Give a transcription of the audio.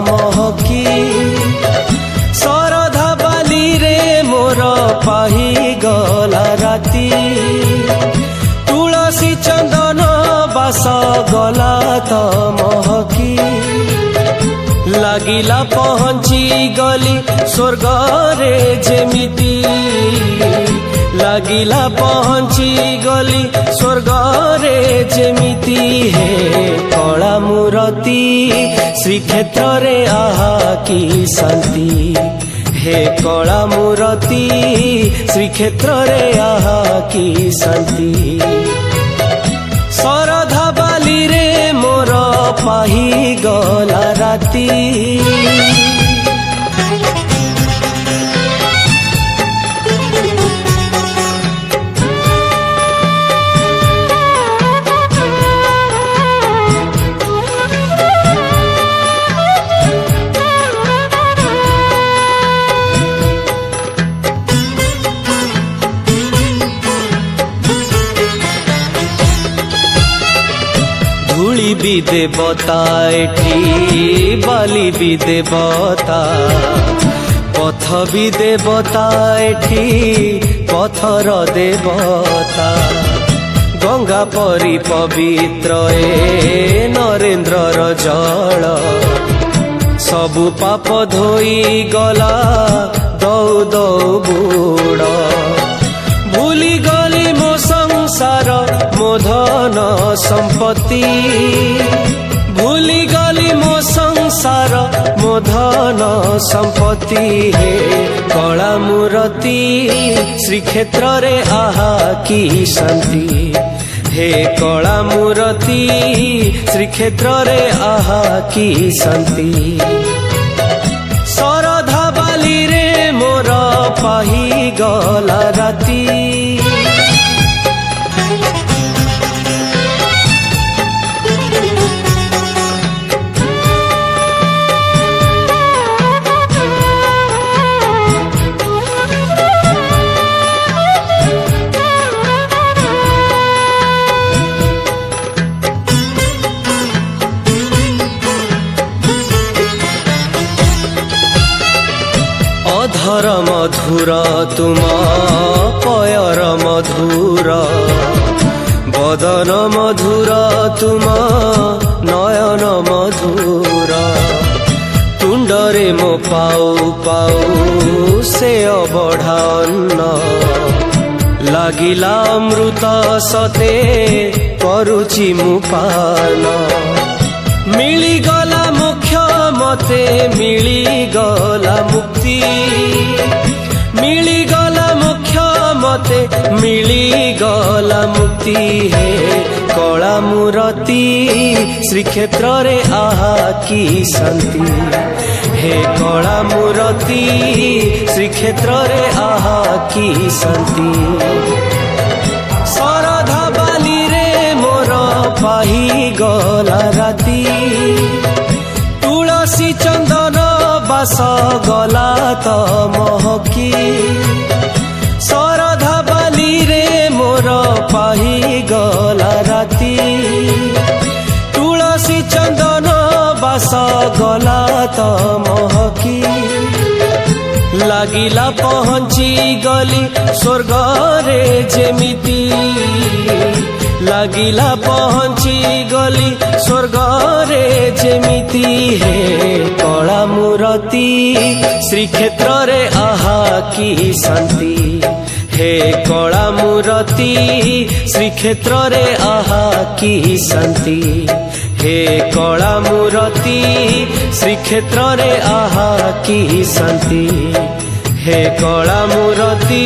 महकी शरधा बाली रे मोर पाही गला राती तुलसी चंदन बास गला महकी लागिला पहुंची गली स्वर्ग रे जेमिति लागिला पहुंची गली स्वर्ग रे जेमिति हे कला मूरती श्रीक्षेत्र रे आहा की शांति हे कला मूरती श्रीक्षेत्र रे आहा की शांति शरधा बाली रे मोर पाही गला राती धूली भी देवता एठी बाली भी देवता पथ भी देवता एठी पथर देवता गंगा परी पवित्र ए नरेंद्रर जल सबु पाप धोई गला दौ दौ बुड़ भूली गली मो संसार मो धन संपत्ति भूली गली मो संसार मो धन संपत्ति हे कला मूरती श्रीक्षेत्र रे आहा की शांति हे कला मूरती श्रीक्षेत्र रे आहा की शांति शरधा बाली रे मोर पाही गला राती अधर मधुर तुम पयर मधुर बदन मधुर तुम नयन मधुर तुंडरे मो पाऊ पाऊ से अबढ़ा अन्न लागिला अमृत सते करुची मु पान मिलीगला मोक्ष मते मिलीगला मुक्ति मिलीगला मोक्ष मते मिलीगला मुक्ति हे कला मूरती श्रीक्षेत्र रे आहा की शांति हे कला मूरती श्रीक्षेत्र रे आहा की शांति शरधा बाली रे मोर पाही गला राती तुलसी चंदन बास गला महकी शरधा बाली रे मोर पाही गला राती तुलसी चंदन बास गला महकी लागिला पहुंची गली स्वर्ग रे जेमिति लागिला पहुंची गली स्वर्ग रे जेमिति हे कला मूरती श्रीक्षेत्र रे आहा की शांति हे कला मूरती श्रीक्षेत्र रे आहा की शांति हे कला मूरती श्रीक्षेत्र रे आहा की शांति हे कला मूरती।